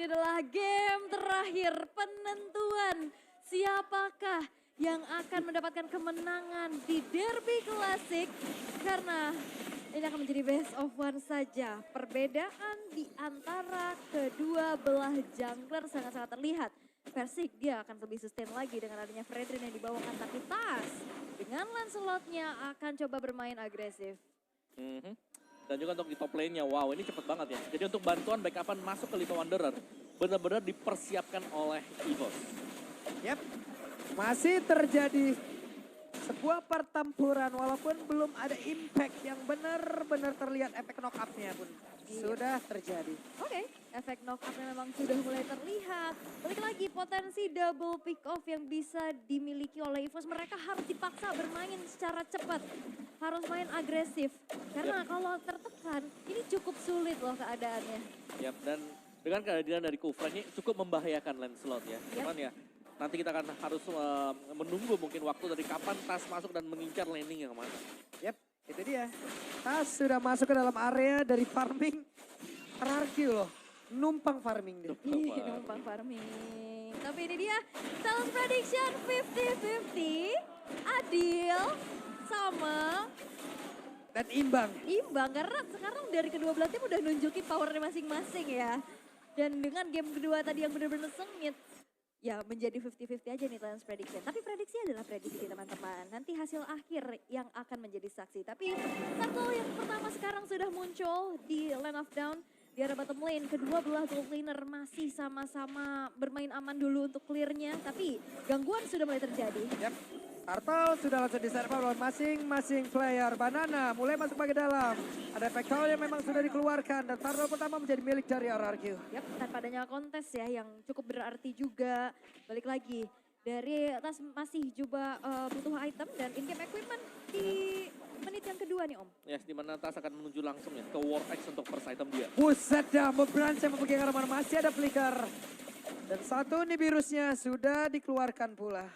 ini adalah game terakhir penentuan siapakah yang akan mendapatkan kemenangan di Derby Classic. Karena ini akan menjadi best of one saja. Perbedaan di antara kedua belah jungler sangat-sangat terlihat. Versik dia akan lebih sustain lagi dengan adanya Fredrin yang dibawakan, tapi Tas dengan Lancelotnya akan coba bermain agresif. Dan juga untuk di top lane-nya, wow ini cepet banget ya. Jadi untuk bantuan backupan masuk ke Little Wanderer, benar-benar dipersiapkan oleh EVOS. Yap, masih terjadi sebuah pertempuran walaupun belum ada impact yang benar-benar terlihat efek knock up-nya pun sudah terjadi. Oke, efek knock up-nya memang sudah mulai terlihat. Balik lagi potensi double pick off yang bisa dimiliki oleh EVOS. Mereka harus dipaksa bermain secara cepat. Harus main agresif. Karena kalau tertekan, ini cukup sulit loh keadaannya. Yap, dan dengan kehadiran dari Kufra ini cukup membahayakan Lancelot ya. Cuman ya, nanti kita akan harus menunggu mungkin waktu dari kapan Tas masuk dan mengincar laning yang mana. Yap, itu dia. Tas sudah masuk ke dalam area dari farming. RRQ loh, numpang farming dia. Iya, numpang farming. Tapi ini dia, Sales Prediction 50-50. Adil sama Dan imbang. imbang. Karena sekarang dari kedua belah tim udah nunjukin powernya masing-masing ya. Dan dengan game kedua tadi yang benar-benar sengit. Ya menjadi 50-50 aja nih Talents Prediction. Tapi prediksi adalah prediksi teman-teman. Nanti hasil akhir yang akan menjadi saksi. Tapi satu yang pertama sekarang sudah muncul di Land of Down. Di arah bottom lane, kedua belah gold laner masih sama-sama bermain aman dulu untuk clearnya. Tapi gangguan sudah mulai terjadi. Yap, Turtle sudah langsung diserve oleh masing-masing player. Banana mulai masuk bagian dalam. Ada efek call yang memang sudah dikeluarkan dan Turtle pertama menjadi milik dari RRQ. Yap, tanpa adanya kontes ya yang cukup berarti juga. Balik lagi, dari atas masih juga butuh item dan in-game equipment di menit yang kedua nih Om. Yes, di mana Tas akan menuju langsung ya ke War X untuk first item dia. Buset dah, Branch yang mempegang armor masih ada flicker. Dan satu nih virusnya sudah dikeluarkan pula.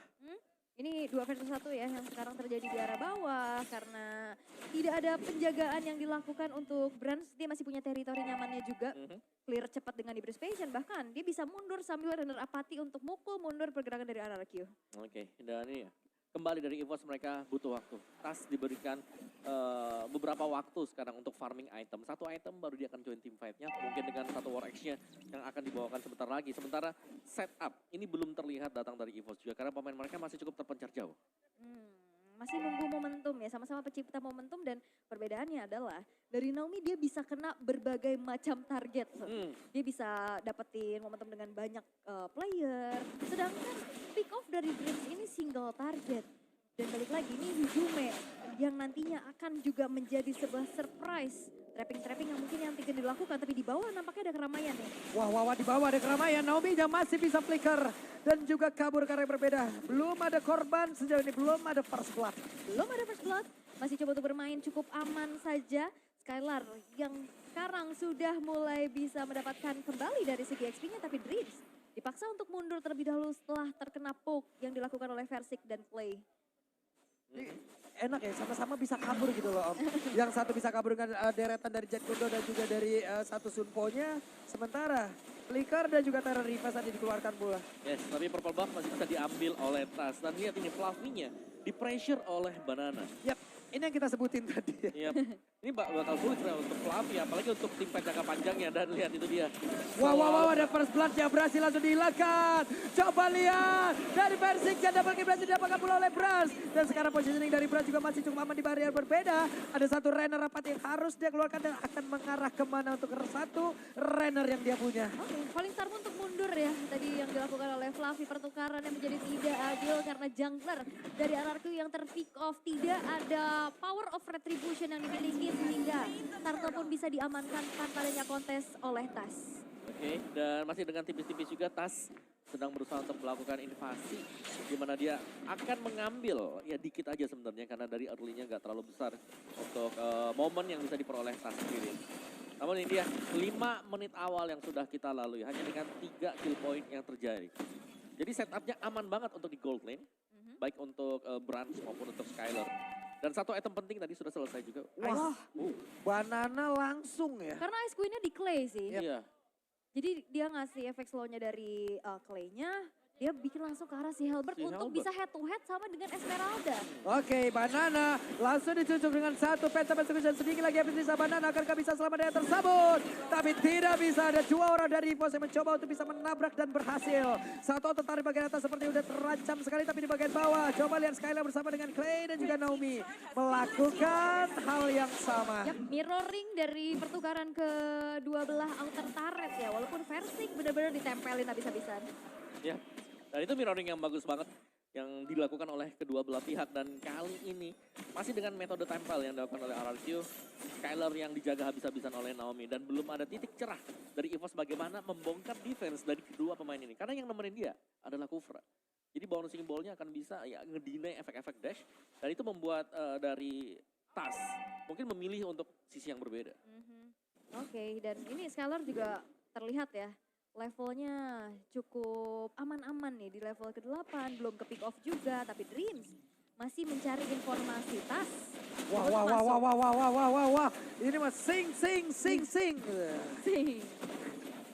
Ini 2 versus 1 ya yang sekarang terjadi di arah bawah karena tidak ada penjagaan yang dilakukan untuk Brands. Dia masih punya teritori nyamannya juga. Clear cepat dengan Ibris Passion, bahkan dia bisa mundur sambil runner apati untuk mukul mundur pergerakan dari RRQ. Oke, dan ini ya, kembali dari EVOS mereka butuh waktu. Tas diberikan beberapa waktu sekarang untuk farming item. Satu item baru dia akan join team fight-nya. Mungkin dengan satu War X-nya yang akan dibawakan sebentar lagi. Sementara setup ini belum terlihat datang dari EVOS juga. Karena pemain mereka masih cukup terpencar jauh. Masih nunggu momentum ya, sama-sama pencipta momentum dan perbedaannya adalah dari Naomi dia bisa kena berbagai macam target. Dia bisa dapetin momentum dengan banyak player, sedangkan pick off dari Dreams ini single target. Dan balik lagi ini Hidume yang nantinya akan juga menjadi sebuah surprise. Trapping-trapping yang mungkin yang tidak dilakukan, tapi di bawah nampaknya ada keramaian nih. Wah, di bawah ada keramaian. Naomi yang masih bisa flicker dan juga kabur karena yang berbeda. Belum ada korban sejauh ini, belum ada first blood. Belum ada first blood, masih coba untuk bermain cukup aman saja. Skylar yang sekarang sudah mulai bisa mendapatkan kembali dari segi XP-nya, tapi Dreams dipaksa untuk mundur terlebih dahulu setelah terkena poke yang dilakukan oleh Versik dan Play. Enak ya, sama-sama bisa kabur gitu loh Om. Yang satu bisa kabur dengan deretan dari Jet Kundo dan juga dari satu Sunpo-nya. Sementara Flicker dan juga Terror Reverse tadi dikeluarkan pula. Yes, tapi Purple Buff masih bisa diambil oleh Tas. Dan lihat ini Fluffy-nya di pressure oleh Banana. Yap, ini yang kita sebutin tadi. Yap. Ini bakal sulit untuk Fluffy, apalagi untuk tim fight jangka panjangnya. Dan lihat itu dia. Wow, ada first blood yang berhasil langsung dihilangkan. Coba lihat, dari Versik dan double kill berhasil didapatkan pula oleh Bras. Dan sekarang positioning dari Bras juga masih cukup aman di barrier berbeda. Ada satu Renner rapat yang harus dia keluarkan dan akan mengarah kemana untuk satu Renner yang dia punya. Oke, Falling Star untuk mundur ya. Tadi yang dilakukan oleh Fluffy, pertukaran yang menjadi tidak adil karena jungler dari RRQ yang terpick off. Tidak ada power of retribution yang dimiliki sehingga Turtle pun bisa diamankan tanpa adanya kontes oleh Tas. Oke, dan masih dengan tipis-tipis juga Tas sedang berusaha untuk melakukan invasi. Di mana dia akan mengambil, ya dikit aja sebenarnya karena dari early-nya nggak terlalu besar untuk momen yang bisa diperoleh Tas sendiri. Namun ini dia 5 menit awal yang sudah kita lalui hanya dengan 3 kill point yang terjadi. Jadi setupnya aman banget untuk di gold lane, baik untuk Branch maupun untuk Skylar. Dan satu item penting tadi sudah selesai juga. Wah, Banana langsung ya. Karena Ice Queen-nya di Clay sih. Iya. Jadi dia ngasih efek slownya dari Clay-nya, dia bikin langsung ke arah si Halberd Si untuk Halberd. bisa head to head sama dengan Esmeralda. Oke, Banana langsung dicucuk dengan satu penta persecution. Sedikit lagi habis bisa Banana agar bisa selamat dari tersebut. Tapi tidak bisa, ada dua orang dari EVOS yang mencoba untuk bisa menabrak dan berhasil. Satu tertarik bagian atas seperti udah terancam sekali, tapi di bagian bawah. Coba lihat Skylar bersama dengan Clay dan juga Naomi melakukan hal yang sama. Yap, mirroring dari pertukaran kedua belah outer turret ya. Walaupun Versing benar-benar ditempelin habis-habisan. Ya, dan itu mirroring yang bagus banget yang dilakukan oleh kedua belah pihak. Dan kali ini masih dengan metode tempel yang dilakukan oleh RRQ. Skylar yang dijaga habis-habisan oleh Naomi. Dan belum ada titik cerah dari EVOS bagaimana membongkar defense dari kedua pemain ini. Karena yang nemenin dia adalah Kufra. Jadi bouncing ball-nya akan bisa ya ngedinai efek-efek dash. Dan itu membuat dari Tas mungkin memilih untuk sisi yang berbeda. Oke, dan ini Skylar juga terlihat ya. Levelnya cukup aman-aman nih di level ke-8, belum ke pick off juga, tapi Dreams masih mencari informasi. Tas. Wah, terus wah, wah, masuk. wah, wah, wah, wah, wah, wah, wah. Ini mah sing. Sing.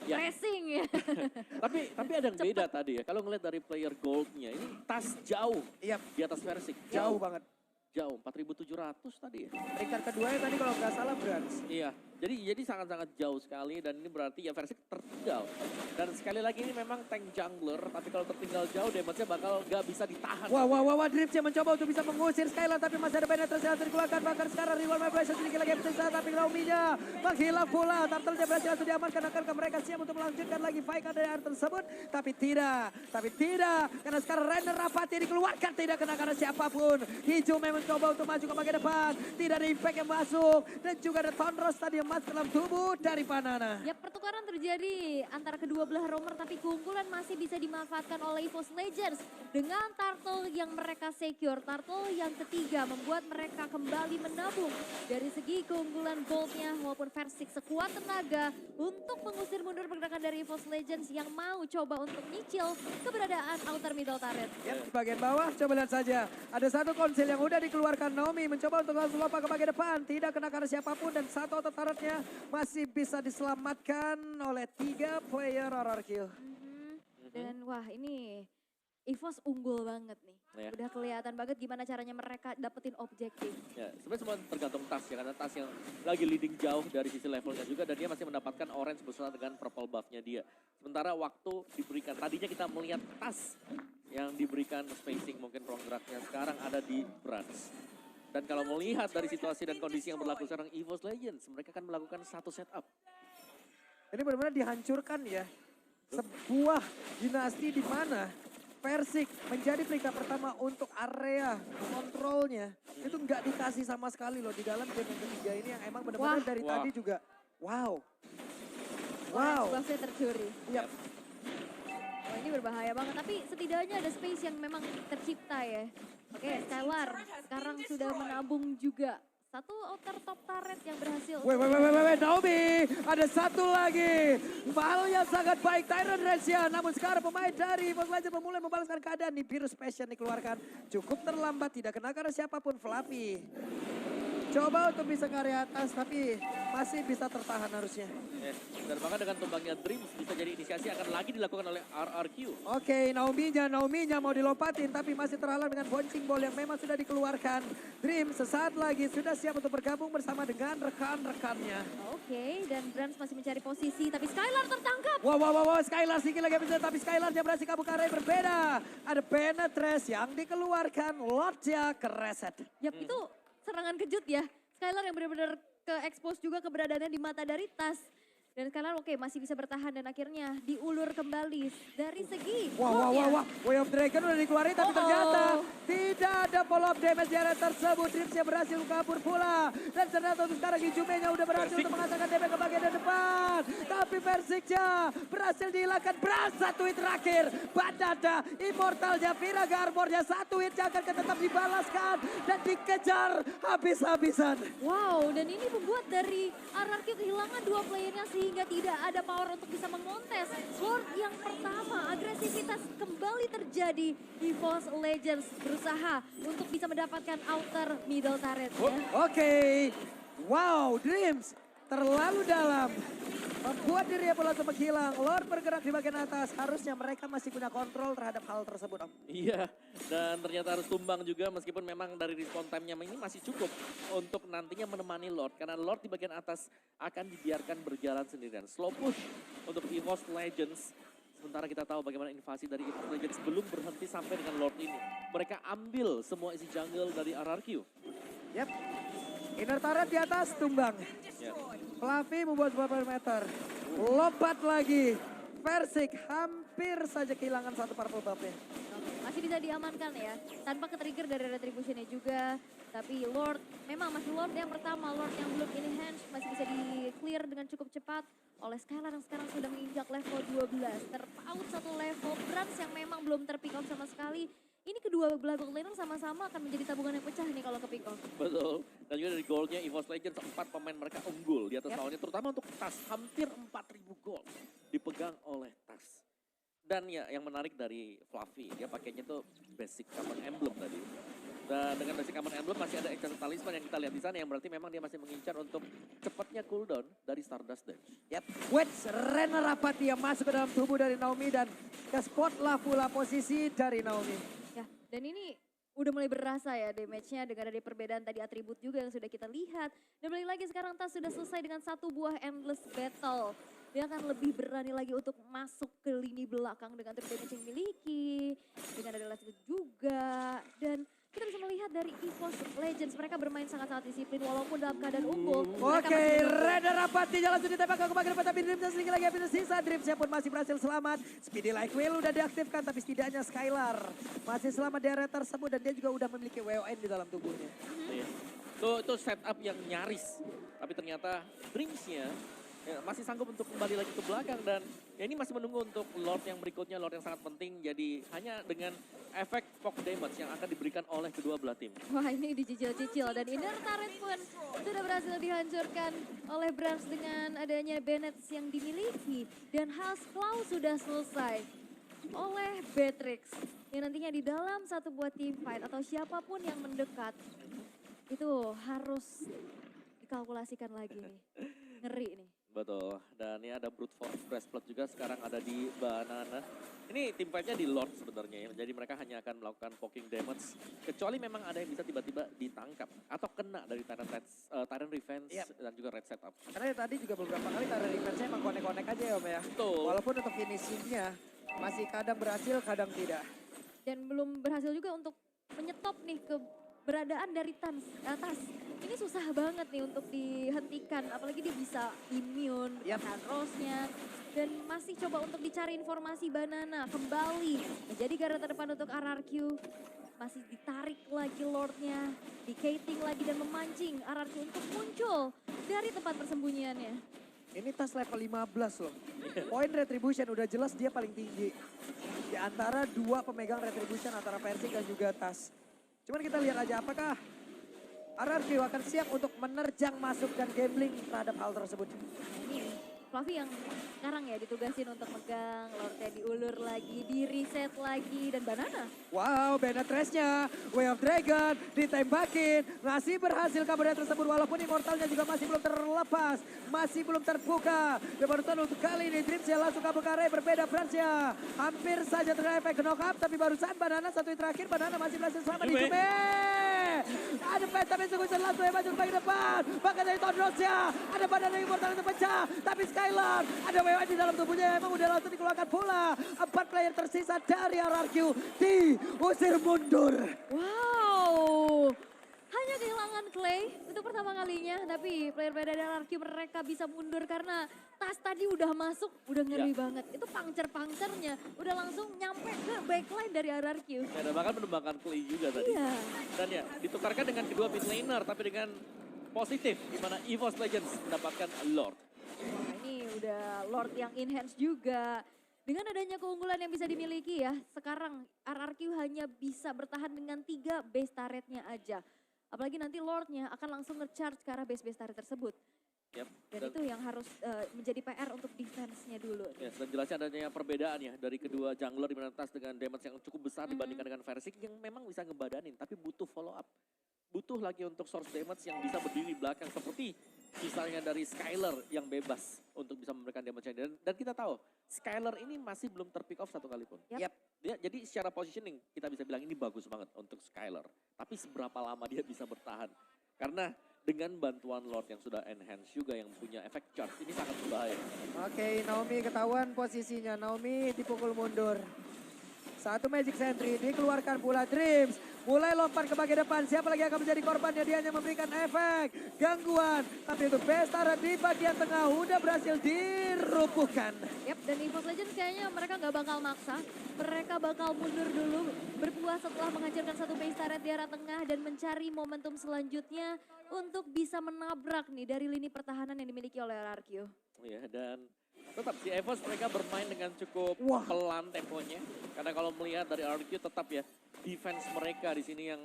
Ya. Racing ya. Tapi ada yang beda tadi ya. Kalau ngeliat dari player goldnya ini Tas jauh Iya, di atas Versing. jauh banget. Jauh, 4.700 tadi ya. Peringkat kedua ya tadi kalau nggak salah Brans. Iya, jadi sangat-sangat jauh sekali dan ini berarti ya Versing tertinggal. Dan sekali lagi ini memang tank jungler, tapi kalau tertinggal jauh damage-nya bakal gak bisa ditahan. Wah, Drips yang mencoba untuk bisa mengusir Skylar, tapi masih ada penetrasi yang harus dikeluarkan. Bahkan sekarang Real My Pressure sedikit lagi bisa, tapi Naomi-nya menghilang pula. Turtle-nya berhasil langsung diamankan, akankah mereka siap untuk melanjutkan lagi fight dari area tersebut? Tapi tidak, karena sekarang Renner Rapati dikeluarkan, tidak kena karena siapapun. Hijau memang mencoba untuk maju ke bagian depan, tidak ada impact yang masuk. Dan juga ada Tonros tadi yang masuk dalam tubuh dari Banana. Ya, pertukaran terjadi antara kedua belah romer, tapi keunggulan masih bisa dimanfaatkan oleh EVOS Legends dengan Turtle yang mereka secure. Turtle yang ketiga membuat mereka kembali menabung dari segi keunggulan goldnya, walaupun Versing sekuat tenaga untuk mengusir mundur pergerakan dari EVOS Legends yang mau coba untuk nyicil keberadaan outer middle turret. Ya, di bagian bawah coba lihat saja. Ada satu konsil yang udah dikeluarkan. Naomi mencoba untuk langsung lompat ke bagian depan. Tidak kena karena siapapun dan satu auto turretnya masih bisa diselamatkan oleh 3 player RRQ. Dan wah, ini EVOS unggul banget nih. Ya. Udah kelihatan banget gimana caranya mereka dapetin objektif. Ya, sebenarnya semua tergantung Tas ya, karena Tas yang lagi leading jauh dari sisi levelnya juga dan dia masih mendapatkan orange bersama dengan purple buff-nya dia. Sementara waktu diberikan, tadinya kita melihat Tas yang diberikan spacing mungkin ruang geraknya, sekarang ada di Brans. Dan kalau melihat dari situasi dan kondisi yang berlaku sekarang EVOS Legends, mereka akan melakukan satu setup. Ini benar-benar dihancurkan ya. Sebuah dinasti di mana Versing menjadi peringkat pertama untuk area kontrolnya. Itu nggak dikasih sama sekali loh di dalam game yang ketiga ini yang emang benar-benar Wah. dari Wah. tadi juga. Wow. Orange buff-nya tercuri. Iya. Oh, ini berbahaya banget, tapi setidaknya ada space yang memang tercipta ya. Oke, Skylar sekarang sudah menabung juga. Satu outer top turret yang berhasil. Wait, Naomi. Ada satu lagi. Hal yang sangat baik, Tyrant Resia. Namun sekarang pemain dari EVOS Legends memulai membalaskan keadaan. Nih Virus Passion dikeluarkan. Cukup terlambat, tidak kena karena siapapun. Fluffy. Coba untuk bisa ke area atas, tapi masih bisa tertahan harusnya. Yes. Dan bahkan dengan tumbangnya Dreams bisa jadi inisiasi akan lagi dilakukan oleh RRQ. Oke, Naomi-nya mau dilompatin, tapi masih terhalang dengan bouncing ball yang memang sudah dikeluarkan. Dream sesaat lagi sudah siap untuk bergabung bersama dengan rekan-rekannya. Oke, dan Brans masih mencari posisi, tapi Skylar tertangkap. Wow, Skylar sedikit lagi bisa, tapi Skylar dia berhasil kabur ke arah yang berbeda. Ada penetrasi yang dikeluarkan, Lordnya ke reset. Yap, itu serangan kejut ya. Skylar yang benar-benar ke-expose juga keberadaannya di mata dari Tas. Dan Skylar oke masih bisa bertahan dan akhirnya diulur kembali dari segi Wah. Way of Dragon udah dikeluarin tapi ternyata tidak ada follow up damage di area tersebut. Dreamsnya berhasil kabur pula. Dan ternyata untuk sekarang Hijumenya udah berhasil untuk mengatakan damage ke bagian depan. Tapi Versingnya berhasil dihilangkan. Beras satu hit terakhir. Badada, Immortalnya, Viraga Armornya satu hit yang akan tetap dibalaskan. Dan dikejar habis-habisan. Wow, dan ini membuat dari RRQ kehilangan dua playernya sehingga tidak ada power untuk bisa mengontes. Sword yang pertama, agresivitas kembali terjadi. EVOS Legends berusaha untuk bisa mendapatkan outer middle turret ya. Oke. Wow, Dreams terlalu dalam. Buat dirinya bola sempat hilang. Lord bergerak di bagian atas. Harusnya mereka masih punya kontrol terhadap hal tersebut, Om. Iya, dan ternyata harus tumbang juga meskipun memang dari respawn time-nya ini masih cukup untuk nantinya menemani Lord. Karena Lord di bagian atas akan dibiarkan berjalan sendirian. Slow push untuk EVOS Legends. Sementara kita tahu bagaimana invasi dari EVOS Legends belum berhenti sampai dengan Lord ini. Mereka ambil semua isi jungle dari RRQ. Yap. Inner turret di atas, tumbang. Ya. Fluffy membuat sebuah perimeter. Lompat lagi. Versik hampir saja kehilangan satu purple buff-nya. Masih bisa diamankan ya, tanpa ke-trigger dari retribution-nya juga. Tapi Lord, memang masih Lord yang pertama, Lord yang belum enhance masih bisa di-clear dengan cukup cepat oleh Skylar yang sekarang sudah menginjak level 12. Terpaut satu level, Brans yang memang belum terpick off sama sekali. Ini kedua belah gold laner sama-sama akan menjadi tabungan yang pecah nih kalau ke pick off. Betul. Dan juga dari goldnya EVOS Legends 4 pemain mereka unggul di atas lawannya. Terutama untuk Tas, hampir 4.000 gold dipegang oleh Tas. Dan ya yang menarik dari Fluffy, dia pakainya tuh basic common emblem tadi. Dan dengan basic common emblem masih ada Enchanted Talisman yang kita lihat di sana yang berarti memang dia masih mengincar untuk cepatnya cooldown dari Stardust Dance. Yap, Wedge Rena Rapati yang masuk ke dalam tubuh dari Naomi dan ke spot lah pula posisi dari Naomi. Ya, dan ini udah mulai berasa ya damage-nya dengan ada perbedaan tadi atribut juga yang sudah kita lihat. Dan balik lagi sekarang Tas sudah selesai dengan satu buah endless battle. Dia akan lebih berani lagi untuk masuk ke lini belakang dengan true damage yang dimiliki. Dengan ada last hit juga. Dan kita bisa melihat dari EVOS Legends mereka bermain sangat-sangat disiplin walaupun dalam keadaan unggul. Oke, Rena Rapati jalan sudah ditembak ke bagian depan tapi Dreamsnya sedikit lagi habis sisa. Dreamsnya pun masih berhasil selamat. Speedy Like Will udah diaktifkan tapi setidaknya Skylar masih selamat di area tersebut dan dia juga udah memiliki WON di dalam tubuhnya. Iya. Itu setup yang nyaris. Tapi ternyata Dreams-nya ya, masih sanggup untuk kembali lagi ke belakang dan ya ini masih menunggu untuk Lord yang berikutnya, Lord yang sangat penting. Jadi hanya dengan efek poke damage yang akan diberikan oleh kedua belah tim. Wah ini dicicil-cicil dan inner turret pun sudah berhasil dihancurkan oleh Brams dengan adanya Bennett yang dimiliki. Dan Claw sudah selesai oleh Beatrix yang nantinya di dalam satu buah team fight atau siapapun yang mendekat itu harus dikalkulasikan lagi nih. Ngeri nih. Betul, dan ini ada Brute Force Breastplate juga sekarang ada di Banana. Ini tim fight-nya di Lord sebenarnya ya, jadi mereka hanya akan melakukan poking damage. Kecuali memang ada yang bisa tiba-tiba ditangkap atau kena dari Tyrant Revenge dan juga Red Setup. Karena tadi juga beberapa kali Tyrant Revenge-nya emang konek-konek aja ya Om ya. Betul. Walaupun untuk finishing-nya masih kadang berhasil kadang tidak. Dan belum berhasil juga untuk menyetop nih keberadaan dari Tas. Ini susah banget nih untuk dihentikan, apalagi dia bisa immune, Rose-nya. Dan masih coba untuk dicari informasi Banana kembali menjadi garda terdepan untuk RRQ. Masih ditarik lagi Lord-nya, di-cating lagi dan memancing RRQ untuk muncul dari tempat persembunyiannya. Ini Tas level 15 loh. Poin Retribution udah jelas dia paling tinggi. Di antara dua pemegang Retribution antara Versik dan juga Tas. Cuman kita lihat aja apakah RRQ akan siap untuk menerjang masuk dan gambling terhadap hal tersebut. Ini Fluffy yang sekarang ya ditugasin untuk megang, Lordnya diulur lagi, di reset lagi, dan Banana. Wow, Bennett Trash-nya, Way of Dragon ditembakin, masih berhasil kabarnya tersebut walaupun Immortalnya juga masih belum terlepas, masih belum terbuka. Dan barusan untuk kali ini Dreamsnya langsung kabur ke area berbeda Francia. Hampir saja terkena efek knock up, tapi barusan Banana satu yang terakhir, Banana masih berhasil selamat di Jume. Ada Pentamin Segusen langsung yang maju ke bagian depan, bahkan dari Tondrosnya, ada Banana Immortal yang terpecah, tapi Skylar, ada WWN di dalam tubuhnya, emang udah langsung dikeluarkan pula. 4 player tersisa dari RRQ diusir mundur. Wow, hanya kehilangan Clay untuk pertama kalinya, tapi player-player dari RRQ mereka bisa mundur karena Tas tadi udah masuk, udah ngeri banget. Itu pangcer-pangcernya udah langsung nyampe ke backline dari RRQ. Ya, dan bahkan menembakkan Clay juga tadi. Iya. Dan ya ditukarkan dengan kedua mid laner tapi dengan positif di mana EVOS Legends mendapatkan Lord. Wah, ini udah Lord yang enhance juga. Dengan adanya keunggulan yang bisa dimiliki ya, sekarang RRQ hanya bisa bertahan dengan 3 base turretnya aja. Apalagi nanti Lordnya akan langsung nge-charge ke arah base-base turret tersebut. Yep. Dan itu yang harus menjadi PR untuk defense-nya dulu. Ya, dan jelasnya adanya perbedaan ya dari kedua jungler di mana Tas dengan damage yang cukup besar dibandingkan dengan Versik yang memang bisa ngebadanin tapi butuh follow up. Butuh lagi untuk source damage yang bisa berdiri belakang seperti misalnya dari Skyler yang bebas untuk bisa memberikan damage dan kita tahu Skyler ini masih belum terpick off satu kali pun. Yap. Jadi secara positioning kita bisa bilang ini bagus banget untuk Skyler. Tapi seberapa lama dia bisa bertahan? Karena dengan bantuan Lord yang sudah enhance juga yang punya efek charge ini sangat berbahaya. Oke, Naomi ketahuan posisinya. Naomi dipukul mundur. Satu Magic Sentry dikeluarkan pula Dreams. Mulai lompat ke bagian depan. Siapa lagi akan menjadi korbannya? Dia hanya memberikan efek gangguan. Tapi untuk Bestara di bagian tengah udah berhasil dirubuhkan. Yap, dan EVOS Legends kayaknya mereka nggak bakal maksa. Mereka bakal mundur dulu, berpuas setelah menghancurkan satu base turret di arah tengah dan mencari momentum selanjutnya untuk bisa menabrak nih dari lini pertahanan yang dimiliki oleh RRQ. Ya, dan tetap si EVOS mereka bermain dengan cukup pelan temponya. Karena kalau melihat dari RRQ tetap ya defense mereka di sini yang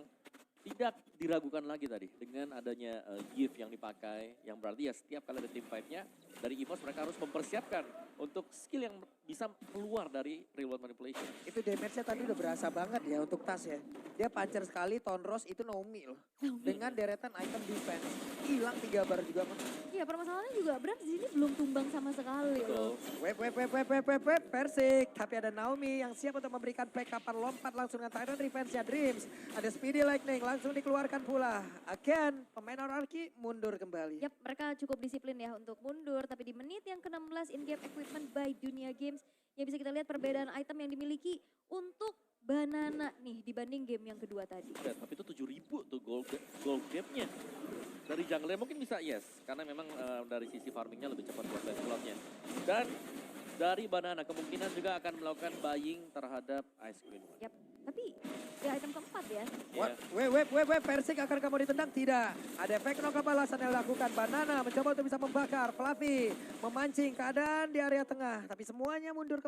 tidak diragukan lagi tadi dengan adanya gift yang dipakai, yang berarti ya setiap kali ada team fight-nya dari EVOS mereka harus mempersiapkan untuk skill yang bisa keluar dari real world manipulation. Itu damage-nya tadi udah berasa banget ya untuk Tas ya. Dia pancer sekali, Tonros itu Naomi loh. Dengan deretan item defense. Hilang 3 bar juga mah. Iya, permasalahannya juga Brand di sini belum tumbang sama sekali loh. Web, Persik. Tapi ada Naomi yang siap untuk memberikan backupan lompat langsung dengan Tyrant Revenge-nya Dreams. Ada Speedy Lightning langsung dikeluarkan pula. Again, pemain RRQ mundur kembali. Yap, mereka cukup disiplin ya untuk mundur. Tapi di menit yang ke-16 in-game equipment by Dunia Games. Ya bisa kita lihat perbedaan item yang dimiliki untuk Banana nih dibanding game yang kedua tadi. Dan, tapi itu 7.000 tuh gold gap-nya. Dari jungler mungkin bisa yes, karena memang dari sisi farmingnya lebih cepat buat slotnya. Dan dari Banana kemungkinan juga akan melakukan buying terhadap Ice Queen. Yap, tapi ya item keempat ya. Web, Persik akan kamu ditendang? Tidak. Ada efek knock balasan yang dilakukan. Banana mencoba untuk bisa membakar. Fluffy memancing keadaan di area tengah. Tapi semuanya mundur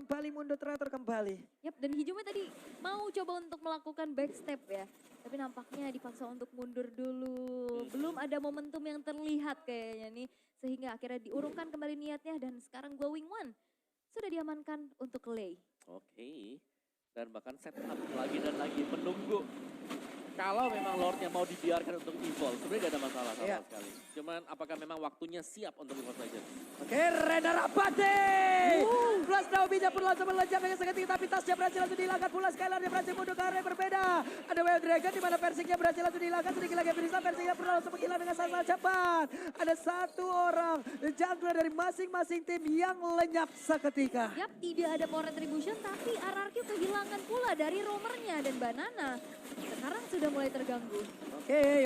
teratur kembali. Yap, dan Hijumi tadi mau coba untuk melakukan backstep ya. Tapi nampaknya dipaksa untuk mundur dulu. Belum ada momentum yang terlihat kayaknya nih. Sehingga akhirnya diurungkan kembali niatnya dan sekarang Glowing One sudah diamankan untuk Lei. Oke. Dan bahkan set up lagi dan lagi menunggu. Kalau memang Lordnya mau dibiarkan untuk evolve, sebenarnya gak ada masalah sama sekali. Cuman apakah memang waktunya siap untuk evolve Legends? Oke, Rena Rapati! Plus Naomi-nya pun langsung melejam dengan sangat tinggi, tapi tasnya berhasil langsung dihilangkan pula. Skylar dia berhasil mundur ke area berbeda. Ada Wild Dragon di mana Persiknya berhasil langsung dihilangkan. Sedikit lagi Firisa, Persiknya pun langsung menghilang dengan sangat cepat. Ada satu orang jungler dari masing-masing tim yang lenyap seketika. Yap, tidak ada power retribution tapi RRQ kehilangan pula dari roamernya dan Banana. Sekarang sudah mulai terganggu.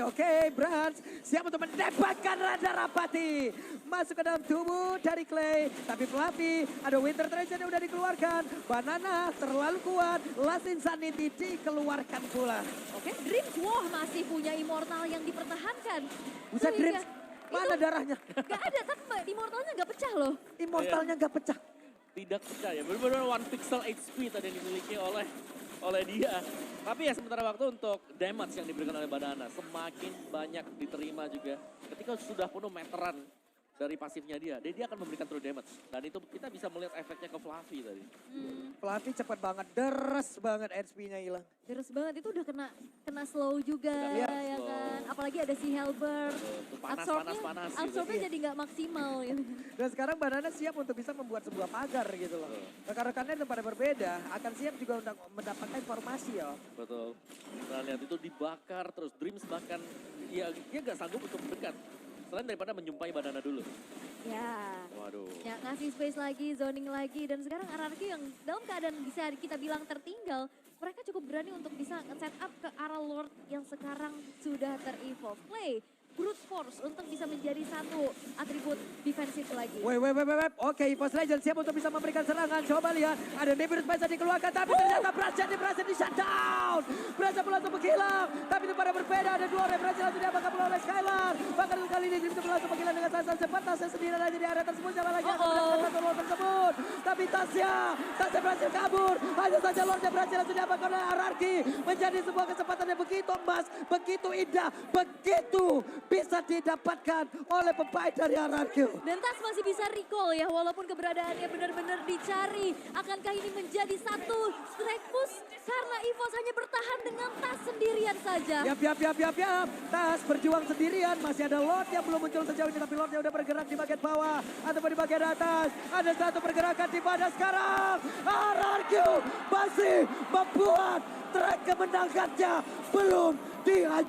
Oke, Brans siap untuk mendapatkan Rada Rapati. Masuk ke dalam tubuh dari Clay. Tapi Fluffy, ada Winter Treasure yang udah dikeluarkan. Banana terlalu kuat. Last Insanity dikeluarkan pula. Oke, Dreams, wah masih punya Immortal yang dipertahankan. Buset Dreams, mana darahnya? Gak ada, tapi Immortalnya gak pecah loh. Immortalnya gak pecah. Tidak percaya, benar-benar 1 pixel HP tadi yang dimiliki oleh dia. Tapi ya sementara waktu untuk damage yang diberikan oleh Banana semakin banyak diterima juga. Ketika sudah penuh meteran dari pasifnya dia akan memberikan true damage. Dan itu kita bisa melihat efeknya ke Fluffy tadi. Fluffy cepat banget, deres banget HP-nya hilang. Deres banget, itu udah kena slow juga ya slow. kan. Apalagi ada si Helber. Itu panas. Absorbnya jadi nggak maksimal gitu. Dan sekarang Banana siap untuk bisa membuat sebuah pagar gitu loh. Rekan-rekannya yang pada berbeda akan siap juga untuk mendapatkan informasi ya. Betul. Nah lihat itu dibakar terus. Dreams bahkan dia gak sanggup untuk mendekat. Selain daripada menjumpai Banana dulu. Ya. Waduh. Ya ngasih space lagi, zoning lagi. Dan sekarang RRQ yang dalam keadaan bisa kita bilang tertinggal. Mereka cukup berani untuk bisa set up ke arah Lord yang sekarang sudah ter-evolve. Play brute force untuk bisa menjadi satu atribut defensif lagi. Oke, EVOS Legends siap untuk bisa memberikan serangan. Coba lihat, ada Nebulous Bison dikeluarkan, tapi ternyata berhasil di shutdown. Berhasil pula untuk menghilang, tapi itu pada berbeda. Ada dua orang berhasil langsung diamankan pula oleh Skylar. Bahkan kali ini itu langsung menghilang dengan sangat cepat. Tasnya sendiri aja di area tersebut. Siapa lagi yang akan mendapatkan satu gol tersebut? Tapi Tasya berhasil kabur. Hanya saja Lordnya berhasil langsung diamankan oleh Ararki. Menjadi sebuah kesempatan yang begitu emas, begitu indah, begitu bisa didapatkan oleh pemain dari Ararki. Dan Tas masih bisa recall ya, walaupun keberadaannya benar-benar dicari. Akankah ini menjadi satu strike push? Karena EVOS hanya bertahan dengan Tas sendirian saja. Yap. Tas berjuang sendirian. Masih ada Lord yang belum muncul sejauh ini. Tapi Lordnya udah bergerak di bagian bawah. Ataupun di bagian atas. Ada satu pergerakan di mana sekarang. RRQ masih membuat track kemenangannya belum dihancurkan.